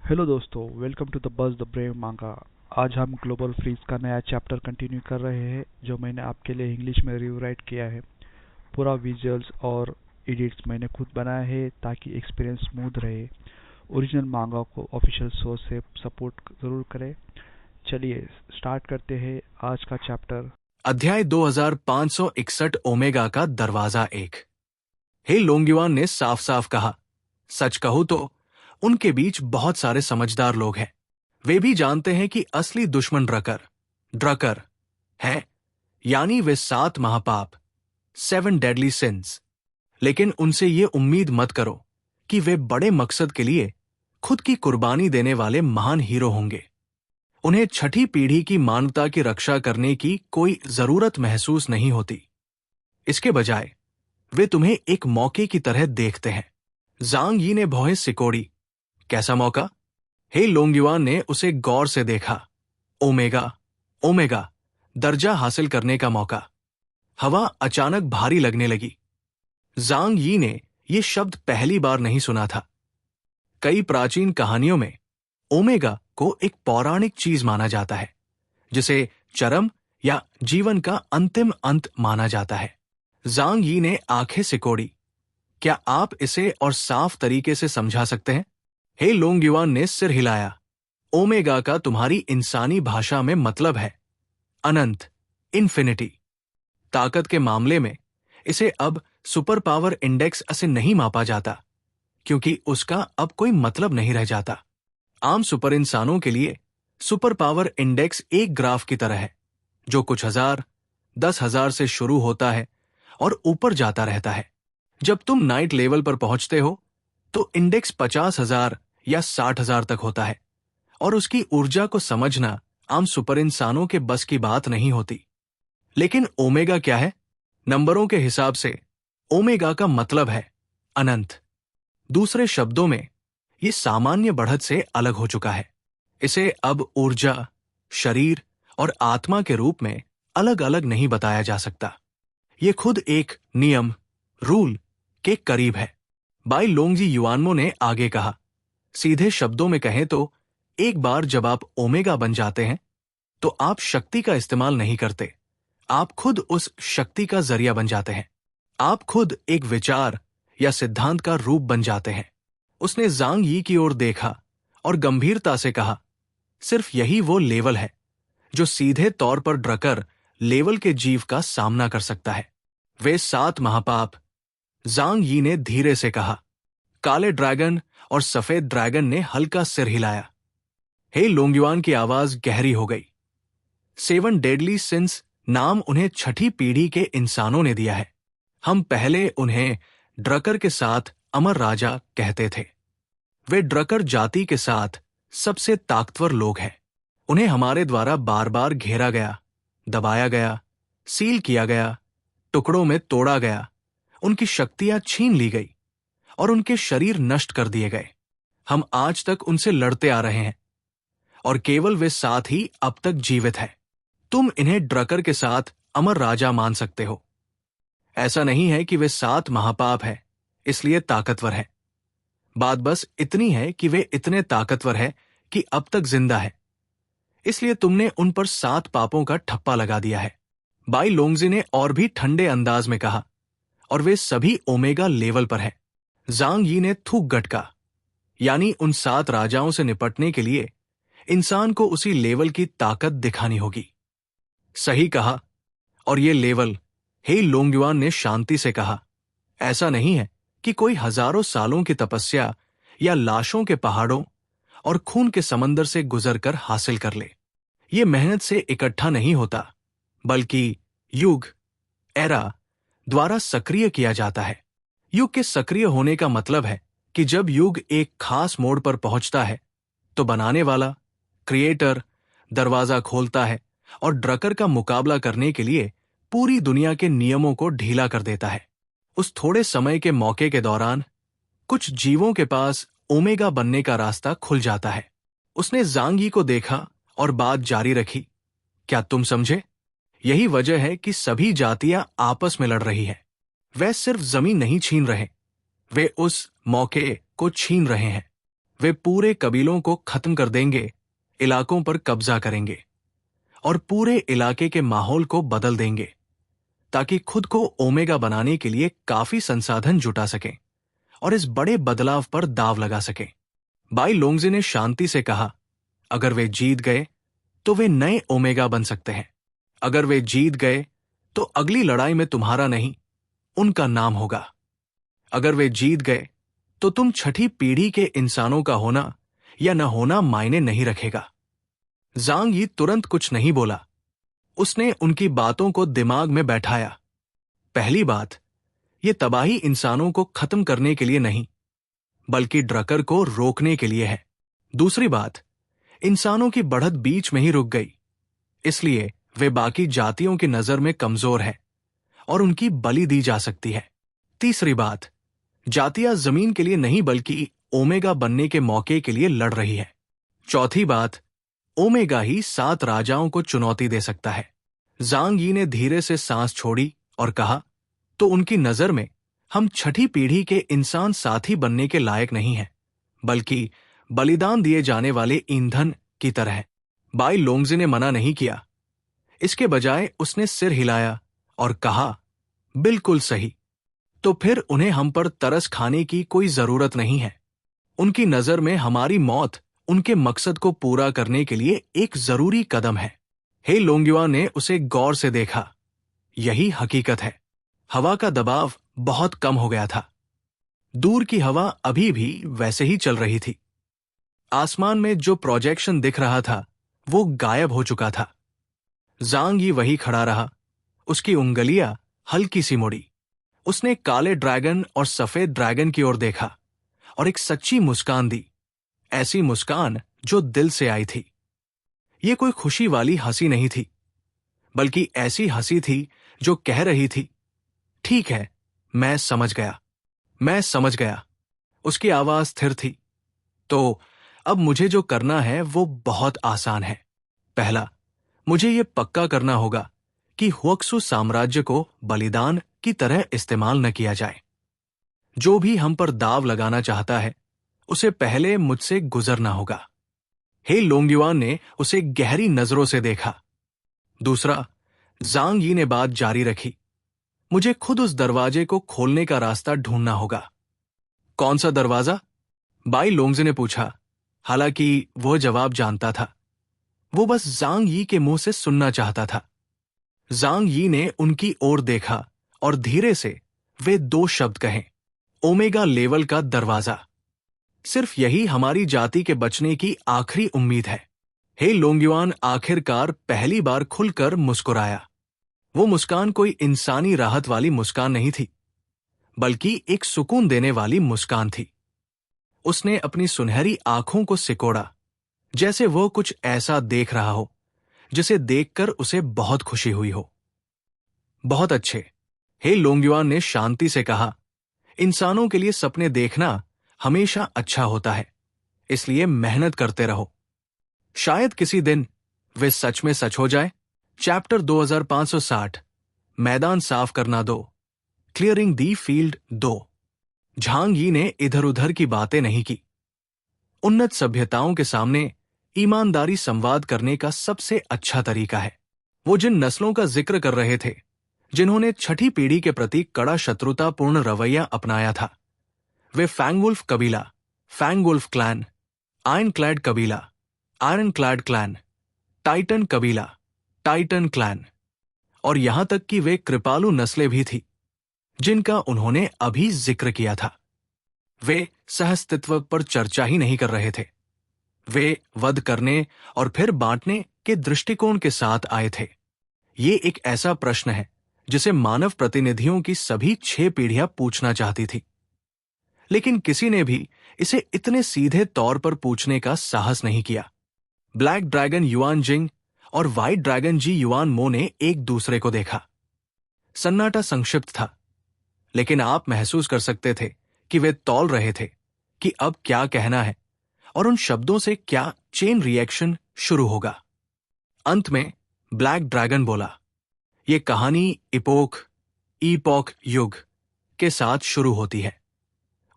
Hello दोस्तों, welcome to the Buzz the brave manga. आज हम ग्लोबल फ्रीज का नया चैप्टर कंटिन्यू कर रहे हैं जो मैंने आपके लिए इंग्लिश में रिवराइट किया है। पूरा विजुअल्स और एडिट्स मैंने खुद बनाया है ताकि एक्सपीरियंस स्मूथ रहे। ओरिजिनल मांगा को ऑफिशियल सोर्स से सपोर्ट जरूर करें। चलिए स्टार्ट करते हैं आज का चैप्टर। अध्याय 2561 ओमेगा का दरवाजा 1। हे लोंगयुआन ने साफ साफ कहा, सच कहूं तो उनके बीच बहुत सारे समझदार लोग हैं। वे भी जानते हैं कि असली दुश्मन ड्रकर है, यानी वे 7 महापाप 7 डेडली सिंस। लेकिन उनसे ये उम्मीद मत करो कि वे बड़े मकसद के लिए खुद की कुर्बानी देने वाले महान हीरो होंगे। उन्हें छठी पीढ़ी की मानवता की रक्षा करने की कोई जरूरत महसूस नहीं होती। इसके बजाय वे तुम्हें एक मौके की तरह देखते हैं। जांग यी ने भौहें सिकोड़ी। कैसा मौका? हे लोंगयुआन ने उसे गौर से देखा। ओमेगा दर्जा हासिल करने का मौका। हवा अचानक भारी लगने लगी। जांग यी ने यह शब्द पहली बार नहीं सुना था। कई प्राचीन कहानियों में ओमेगा को एक पौराणिक चीज माना जाता है, जिसे चरम या जीवन का अंतिम अंत माना जाता है। जांग यी ने आंखें सिकोड़ी। क्या आप इसे और साफ तरीके से समझा सकते हैं? हे लोंगयुआन ने सिर हिलाया। ओमेगा का तुम्हारी इंसानी भाषा में मतलब है अनंत, इन्फिनिटी। ताकत के मामले में इसे अब सुपर पावर इंडेक्स से नहीं मापा जाता, क्योंकि उसका अब कोई मतलब नहीं रह जाता। आम सुपर इंसानों के लिए सुपर पावर इंडेक्स एक ग्राफ की तरह है, जो कुछ हजार, 10,000 से शुरू होता है और ऊपर जाता रहता है। जब तुम नाइट लेवल पर पहुंचते हो तो इंडेक्स 50,000 या 60,000 तक होता है, और उसकी ऊर्जा को समझना आम सुपर इंसानों के बस की बात नहीं होती। लेकिन ओमेगा क्या है? नंबरों के हिसाब से ओमेगा का मतलब है अनंत। दूसरे शब्दों में ये सामान्य बढ़त से अलग हो चुका है। इसे अब ऊर्जा, शरीर और आत्मा के रूप में अलग अलग नहीं बताया जा सकता। ये खुद एक नियम, रूल के करीब है। बाई लोंगजी युआनमो ने आगे कहा, सीधे शब्दों में कहें तो एक बार जब आप ओमेगा बन जाते हैं तो आप शक्ति का इस्तेमाल नहीं करते। आप खुद उस शक्ति का जरिया बन जाते हैं। आप खुद एक विचार या सिद्धांत का रूप बन जाते हैं। उसने जांग यी की ओर देखा और गंभीरता से कहा, सिर्फ यही वो लेवल है जो सीधे तौर पर ड्रकर लेवल के जीव का सामना कर सकता है। वे 7 महापाप, जांग यी ने धीरे से कहा। काले ड्रैगन और सफेद ड्रैगन ने हल्का सिर हिलाया। हे लोंगयुआन की आवाज गहरी हो गई। 7 डेडली सिंस नाम उन्हें छठी पीढ़ी के इंसानों ने दिया है। हम पहले उन्हें ड्रकर के साथ अमर राजा कहते थे। वे ड्रकर जाति के साथ सबसे ताकतवर लोग हैं। उन्हें हमारे द्वारा बार बार घेरा गया, दबाया गया, सील किया गया, टुकड़ों में तोड़ा गया, उनकी शक्तियां छीन ली गई और उनके शरीर नष्ट कर दिए गए। हम आज तक उनसे लड़ते आ रहे हैं और केवल वे 7 ही अब तक जीवित है। तुम इन्हें ड्रकर के साथ अमर राजा मान सकते हो। ऐसा नहीं है कि वे 7 महापाप हैं इसलिए ताकतवर है। बात बस इतनी है कि वे इतने ताकतवर है कि अब तक जिंदा है, इसलिए तुमने उन पर 7 पापों का ठप्पा लगा दिया है। बाई लोंगजी ने और भी ठंडे अंदाज में कहा, और वे सभी ओमेगा लेवल पर हैं। जांग यी ने थूक गटका, यानी उन 7 राजाओं से निपटने के लिए इंसान को उसी लेवल की ताकत दिखानी होगी। सही कहा। और ये लेवल, हे लोंगयुआन ने शांति से कहा, ऐसा नहीं है कि कोई हजारों सालों की तपस्या या लाशों के पहाड़ों और खून के समंदर से गुजरकर हासिल कर ले। ये मेहनत से इकट्ठा नहीं होता, बल्कि युग, एरा द्वारा सक्रिय किया जाता है। युग के सक्रिय होने का मतलब है कि जब युग एक खास मोड़ पर पहुंचता है तो बनाने वाला, क्रिएटर, दरवाजा खोलता है और ड्रकर का मुकाबला करने के लिए पूरी दुनिया के नियमों को ढीला कर देता है। उस थोड़े समय के मौके के दौरान कुछ जीवों के पास ओमेगा बनने का रास्ता खुल जाता है। उसने जांग यी को देखा और बात जारी रखी, क्या तुम समझे? यही वजह है कि सभी जातियां आपस में लड़ रही हैं। वे सिर्फ जमीन नहीं छीन रहे, वे उस मौके को छीन रहे हैं। वे पूरे कबीलों को खत्म कर देंगे, इलाकों पर कब्जा करेंगे और पूरे इलाके के माहौल को बदल देंगे ताकि खुद को ओमेगा बनाने के लिए काफी संसाधन जुटा सकें और इस बड़े बदलाव पर दांव लगा सकें। बाई लोंगजे ने शांति से कहा, अगर वे जीत गए तो वे नए ओमेगा बन सकते हैं। अगर वे जीत गए तो अगली लड़ाई में तुम्हारा नहीं, उनका नाम होगा। अगर वे जीत गए तो तुम छठी पीढ़ी के इंसानों का होना या न होना मायने नहीं रखेगा। ज़ांग यी तुरंत कुछ नहीं बोला। उसने उनकी बातों को दिमाग में बैठाया। पहली बात, ये तबाही इंसानों को खत्म करने के लिए नहीं, बल्कि ड्रकर को रोकने के लिए है। दूसरी बात, इंसानों की बढ़त बीच में ही रुक गई, इसलिए वे बाकी जातियों की नजर में कमजोर हैं और उनकी बलि दी जा सकती है। तीसरी बात, जातियां जमीन के लिए नहीं बल्कि ओमेगा बनने के मौके के लिए लड़ रही है। चौथी बात, ओमेगा ही 7 राजाओं को चुनौती दे सकता है। ज़ांग यी ने धीरे से सांस छोड़ी और कहा, तो उनकी नजर में हम छठी पीढ़ी के इंसान साथी बनने के लायक नहीं हैं, बल्कि बलिदान दिए जाने वाले ईंधन की तरह हैं। बाई लोंगजे ने मना नहीं किया। इसके बजाय उसने सिर हिलाया और कहा, बिल्कुल सही। तो फिर उन्हें हम पर तरस खाने की कोई जरूरत नहीं है। उनकी नजर में हमारी मौत उनके मकसद को पूरा करने के लिए एक जरूरी कदम है। हे लोंगयुआ ने उसे गौर से देखा। यही हकीकत है। हवा का दबाव बहुत कम हो गया था। दूर की हवा अभी भी वैसे ही चल रही थी। आसमान में जो प्रोजेक्शन दिख रहा था वो गायब हो चुका था। ज़ांग यी वही खड़ा रहा। उसकी उंगलियां हल्की सी मुड़ी। उसने काले ड्रैगन और सफेद ड्रैगन की ओर देखा और एक सच्ची मुस्कान दी, ऐसी मुस्कान जो दिल से आई थी। ये कोई खुशी वाली हंसी नहीं थी, बल्कि ऐसी हंसी थी जो कह रही थी, ठीक है, मैं समझ गया, मैं समझ गया। उसकी आवाज स्थिर थी। तो अब मुझे जो करना है वो बहुत आसान है। पहला, मुझे ये पक्का करना होगा कि हुक्सु साम्राज्य को बलिदान की तरह इस्तेमाल न किया जाए। जो भी हम पर दाव लगाना चाहता है उसे पहले मुझसे गुजरना होगा। हे लोंगयुआन ने उसे गहरी नजरों से देखा। दूसरा, ज़ांग यी ने बात जारी रखी, मुझे खुद उस दरवाजे को खोलने का रास्ता ढूंढना होगा। कौन सा दरवाजा? बाई लोंगजे ने पूछा। हालांकि वह जवाब जानता था, वो बस ज़ांग यी के मुंह से सुनना चाहता था। ज़ांग यी ने उनकी ओर देखा और धीरे से वे 2 शब्द कहे, ओमेगा लेवल का दरवाजा। सिर्फ यही हमारी जाति के बचने की आखिरी उम्मीद है। हे लोंगयुआन आखिरकार पहली बार खुलकर मुस्कुराया। वो मुस्कान कोई इंसानी राहत वाली मुस्कान नहीं थी, बल्कि एक सुकून देने वाली मुस्कान थी। उसने अपनी सुनहरी आंखों को सिकोड़ा, जैसे वो कुछ ऐसा देख रहा हो जिसे देखकर उसे बहुत खुशी हुई हो। बहुत अच्छे, हे लोंगयुआन ने शांति से कहा, इंसानों के लिए सपने देखना हमेशा अच्छा होता है, इसलिए मेहनत करते रहो। शायद किसी दिन वे सच में सच हो जाए। चैप्टर 2560, मैदान साफ करना 2, क्लियरिंग दी फील्ड 2। झांग यी ने इधर उधर की बातें नहीं की। उन्नत सभ्यताओं के सामने ईमानदारी संवाद करने का सबसे अच्छा तरीका है। वो जिन नस्लों का जिक्र कर रहे थे, जिन्होंने छठी पीढ़ी के प्रति कड़ा शत्रुतापूर्ण रवैया अपनाया था, वे फैंगवुल्फ कबीला, फैंगवुल्फ क्लैन, आयरन क्लैड कबीला, आयरन क्लैड क्लैन, टाइटन कबीला, टाइटन क्लैन, और यहां तक कि वे कृपालु नस्लें भी थी जिनका उन्होंने अभी जिक्र किया था। वे सहअस्तित्व पर चर्चा ही नहीं कर रहे थे। वे वध करने और फिर बांटने के दृष्टिकोण के साथ आए थे। ये एक ऐसा प्रश्न है जिसे मानव प्रतिनिधियों की सभी 6 पीढ़ियां पूछना चाहती थी, लेकिन किसी ने भी इसे इतने सीधे तौर पर पूछने का साहस नहीं किया। ब्लैक ड्रैगन युआन जिंग और व्हाइट ड्रैगन जी युआन मो ने एक दूसरे को देखा। सन्नाटा संक्षिप्त था, लेकिन आप महसूस कर सकते थे कि वे तौल रहे थे कि अब क्या कहना है और उन शब्दों से क्या चेन रिएक्शन शुरू होगा। अंत में ब्लैक ड्रैगन बोला, यह कहानी ईपोक युग के साथ शुरू होती है।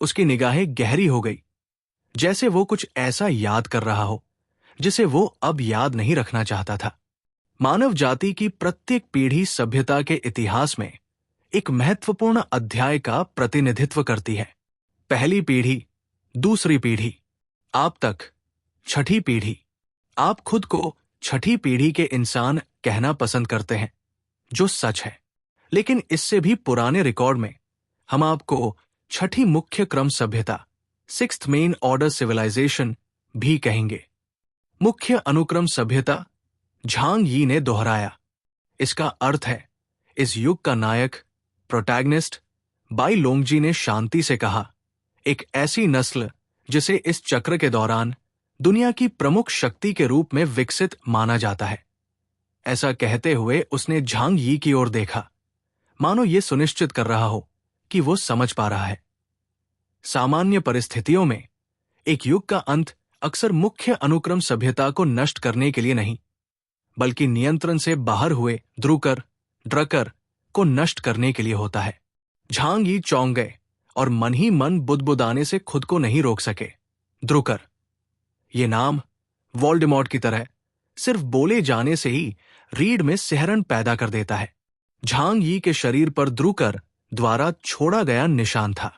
उसकी निगाहें गहरी हो गई, जैसे वो कुछ ऐसा याद कर रहा हो जिसे वो अब याद नहीं रखना चाहता था। मानव जाति की प्रत्येक पीढ़ी सभ्यता के इतिहास में एक महत्वपूर्ण अध्याय का प्रतिनिधित्व करती है। पहली पीढ़ी, दूसरी पीढ़ी, आप तक, छठी पीढ़ी। आप खुद को छठी पीढ़ी के इंसान कहना पसंद करते हैं, जो सच है, लेकिन इससे भी पुराने रिकॉर्ड में हम आपको छठी मुख्य क्रम सभ्यता, सिक्स्थ मेन ऑर्डर सिविलाइजेशन भी कहेंगे। मुख्य अनुक्रम सभ्यता, झांग यी ने दोहराया। इसका अर्थ है, इस युग का नायक, प्रोटैगनिस्ट, बाई लोंगजी ने शांति से कहा, एक ऐसी नस्ल जिसे इस चक्र के दौरान दुनिया की प्रमुख शक्ति के रूप में विकसित माना जाता है। ऐसा कहते हुए उसने झांग यी की ओर देखा, मानो ये सुनिश्चित कर रहा हो कि वो समझ पा रहा है। सामान्य परिस्थितियों में एक युग का अंत अक्सर मुख्य अनुक्रम सभ्यता को नष्ट करने के लिए नहीं, बल्कि नियंत्रण से बाहर हुए द्रुकर, ड्रकर को नष्ट करने के लिए होता है। झांग यी चौंक गए और मन ही मन बुदबुदाने से खुद को नहीं रोक सके। द्रुकर, ये नाम वोल्डेमॉर्ट की तरह सिर्फ बोले जाने से ही रीढ़ में सिहरन पैदा कर देता है। झांग यी के शरीर पर द्रुकर द्वारा छोड़ा गया निशान था।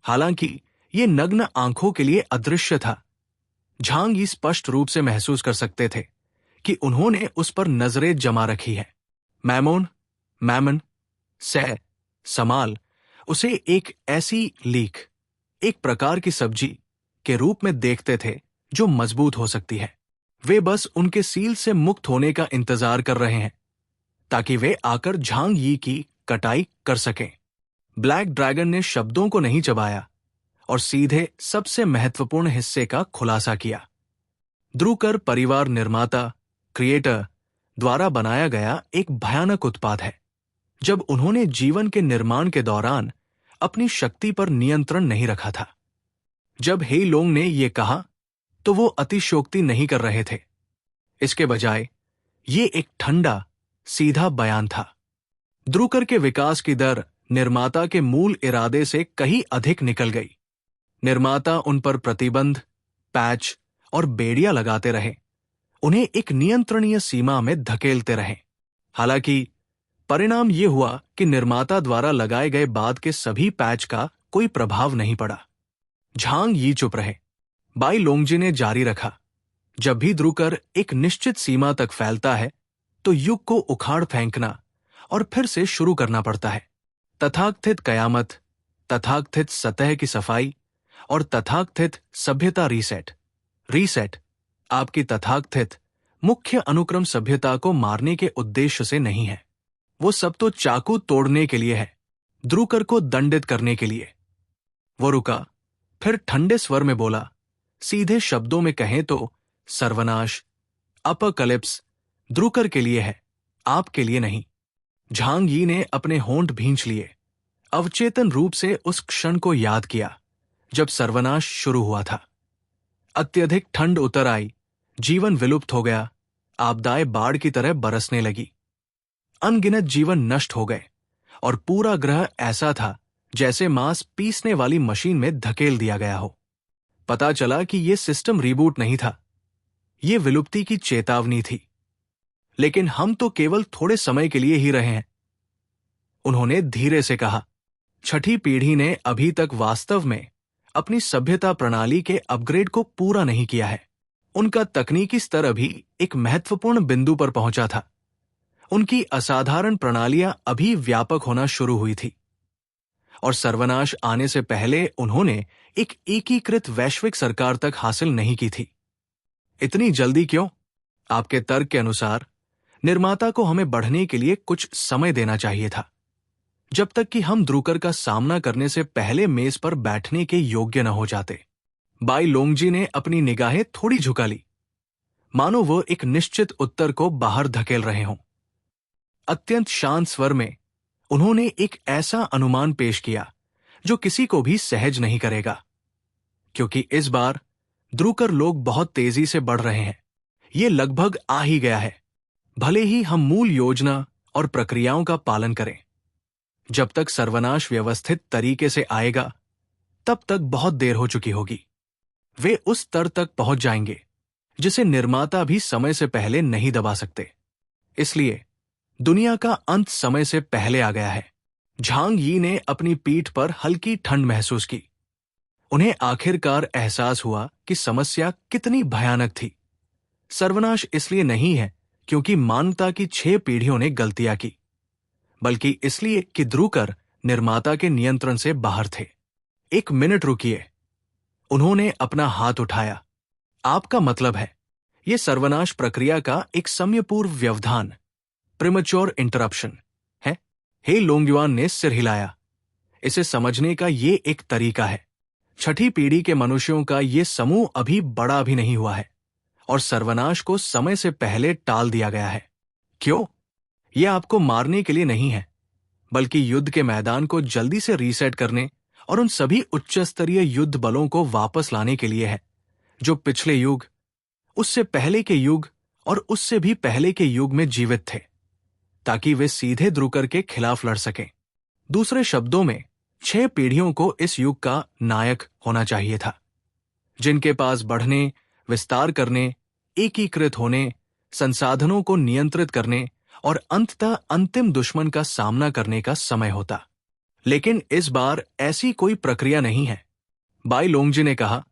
हालांकि ये नग्न आंखों के लिए अदृश्य था। झांग यी स्पष्ट रूप से महसूस कर सकते थे कि उन्होंने उस पर नजरें जमा रखी है। मैमोन, मैमन, सै, समाल उसे एक ऐसी लीक, एक प्रकार की सब्जी के रूप में देखते थे जो मजबूत हो सकती है। वे बस उनके सील से मुक्त होने का इंतजार कर रहे हैं ताकि वे आकर झांग यी की कटाई कर सकें। ब्लैक ड्रैगन ने शब्दों को नहीं चबाया और सीधे सबसे महत्वपूर्ण हिस्से का खुलासा किया। द्रुकर परिवार निर्माता, क्रिएटर द्वारा बनाया गया एक भयानक उत्पाद है। जब उन्होंने जीवन के निर्माण के दौरान अपनी शक्ति पर नियंत्रण नहीं रखा था। जब हे लोंग ने यह कहा तो वो अतिशयोक्ति नहीं कर रहे थे। इसके बजाय ये एक ठंडा, सीधा बयान था। द्रुकर के विकास की दर निर्माता के मूल इरादे से कहीं अधिक निकल गई। निर्माता उन पर प्रतिबंध, पैच और बेड़ियां लगाते रहे, उन्हें एक नियंत्रणीय सीमा में धकेलते रहे। हालांकि परिणाम यह हुआ कि निर्माता द्वारा लगाए गए बाद के सभी पैच का कोई प्रभाव नहीं पड़ा। झांग यी चुप रहे। बाई लोंगजी ने जारी रखा, जब भी द्रुकर एक निश्चित सीमा तक फैलता है तो युग को उखाड़ फेंकना और फिर से शुरू करना पड़ता है। तथाकथित कयामत, तथाकथित सतह की सफाई और तथाकथित सभ्यता रीसेट आपकी तथाकथित मुख्य अनुक्रम सभ्यता को मारने के उद्देश्य से नहीं है। वो सब तो चाकू तोड़ने के लिए है, द्रुकर को दंडित करने के लिए। वो रुका, फिर ठंडे स्वर में बोला, सीधे शब्दों में कहें तो सर्वनाश, अपकलिप्स द्रुकर के लिए है, आपके लिए नहीं। झांग यी ने अपने होंठ भींच लिए, अवचेतन रूप से उस क्षण को याद किया जब सर्वनाश शुरू हुआ था। अत्यधिक ठंड उतर आई, जीवन विलुप्त हो गया, आपदाएं बाढ़ की तरह बरसने लगी। अनगिनत जीवन नष्ट हो गए और पूरा ग्रह ऐसा था जैसे मांस पीसने वाली मशीन में धकेल दिया गया हो। पता चला कि यह सिस्टम रीबूट नहीं था, यह विलुप्ति की चेतावनी थी। लेकिन हम तो केवल थोड़े समय के लिए ही रहे हैं, उन्होंने धीरे से कहा। छठी पीढ़ी ने अभी तक वास्तव में अपनी सभ्यता प्रणाली के अपग्रेड को पूरा नहीं किया है। उनका तकनीकी स्तर अभी एक महत्वपूर्ण बिंदु पर पहुंचा था। उनकी असाधारण प्रणालियां अभी व्यापक होना शुरू हुई थी और सर्वनाश आने से पहले उन्होंने एक एकीकृत वैश्विक सरकार तक हासिल नहीं की थी। इतनी जल्दी क्यों? आपके तर्क के अनुसार निर्माता को हमें बढ़ने के लिए कुछ समय देना चाहिए था, जब तक कि हम द्रुकर का सामना करने से पहले मेज पर बैठने के योग्य न हो जाते। बाई लोंगजी ने अपनी निगाहें थोड़ी झुका ली, मानो वो एक निश्चित उत्तर को बाहर धकेल रहे हों। अत्यंत शांत स्वर में उन्होंने एक ऐसा अनुमान पेश किया जो किसी को भी सहज नहीं करेगा, क्योंकि इस बार द्रुकर लोग बहुत तेजी से बढ़ रहे हैं। ये लगभग आ ही गया है, भले ही हम मूल योजना और प्रक्रियाओं का पालन करें। जब तक सर्वनाश व्यवस्थित तरीके से आएगा, तब तक बहुत देर हो चुकी होगी। वे उस स्तर तक पहुंच जाएंगे जिसे निर्माता भी समय से पहले नहीं दबा सकते। इसलिए दुनिया का अंत समय से पहले आ गया है। झांग यी ने अपनी पीठ पर हल्की ठंड महसूस की। उन्हें आखिरकार एहसास हुआ कि समस्या कितनी भयानक थी। सर्वनाश इसलिए नहीं है क्योंकि मानवता की 6 पीढ़ियों ने गलतियां की, बल्कि इसलिए कि ध्रुकर निर्माता के नियंत्रण से बाहर थे। 1 मिनट रुकिए, उन्होंने अपना हाथ उठाया। आपका मतलब है यह सर्वनाश प्रक्रिया का एक समयपूर्व व्यवधान, प्रीमैच्योर इंटरप्शन है? हे लोंगयुआन ने सिर हिलाया। इसे समझने का ये एक तरीका है। 6ठी पीढ़ी के मनुष्यों का ये समूह अभी बड़ा भी नहीं हुआ है और सर्वनाश को समय से पहले टाल दिया गया है। क्यों? यह आपको मारने के लिए नहीं है, बल्कि युद्ध के मैदान को जल्दी से रीसेट करने और उन सभी उच्च स्तरीय युद्ध बलों को वापस लाने के लिए है जो पिछले युग, उससे पहले के युग और उससे भी पहले के युग में जीवित थे, ताकि वे सीधे ध्रुकर के खिलाफ लड़ सकें। दूसरे शब्दों में 6 पीढ़ियों को इस युग का नायक होना चाहिए था, जिनके पास बढ़ने, विस्तार करने, एकीकृत होने, संसाधनों को नियंत्रित करने और अंततः अंतिम दुश्मन का सामना करने का समय होता। लेकिन इस बार ऐसी कोई प्रक्रिया नहीं है। बाई लोंगजी ने कहा,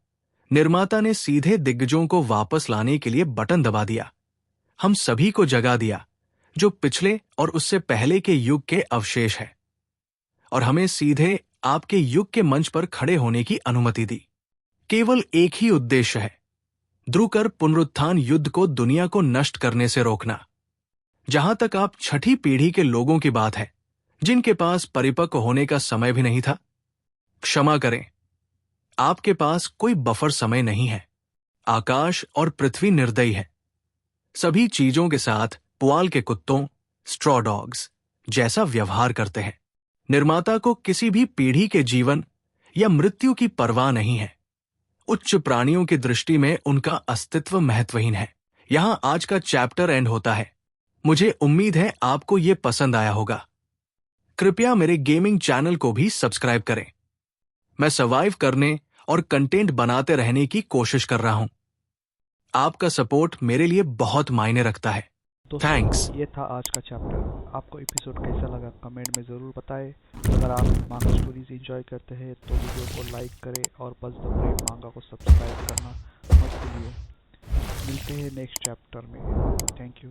निर्माता ने सीधे दिग्गजों को वापस लाने के लिए बटन दबा दिया। हम सभी को जगा दिया जो पिछले और उससे पहले के युग के अवशेष है, और हमें सीधे आपके युग के मंच पर खड़े होने की अनुमति दी। केवल एक ही उद्देश्य है, ध्रुकर पुनरुत्थान युद्ध को दुनिया को नष्ट करने से रोकना। जहां तक आप 6ठी पीढ़ी के लोगों की बात है, जिनके पास परिपक्व होने का समय भी नहीं था, क्षमा करें, आपके पास कोई बफर समय नहीं है। आकाश और पृथ्वी निर्दयी है। सभी चीजों के साथ पुआल के कुत्तों, स्ट्रॉ डॉग्स जैसा व्यवहार करते हैं। निर्माता को किसी भी पीढ़ी के जीवन या मृत्यु की परवाह नहीं है। उच्च प्राणियों की दृष्टि में उनका अस्तित्व महत्वहीन है। यहां आज का चैप्टर एंड होता है। मुझे उम्मीद है आपको ये पसंद आया होगा। कृपया मेरे गेमिंग चैनल को भी सब्सक्राइब करें। मैं सर्वाइव करने और कंटेंट बनाते रहने की कोशिश कर रहा हूं। आपका सपोर्ट मेरे लिए बहुत मायने रखता है। थैंक्स। ये था आज का चैप्टर। आपको एपिसोड कैसा लगा कमेंट में ज़रूर बताएं। अगर आप मांगा स्टोरीज एंजॉय करते हैं तो वीडियो को लाइक करें और बस द ब्रेव मांगा को सब्सक्राइब करना मत भूलिए। मिलते हैं नेक्स्ट चैप्टर में। Thank you.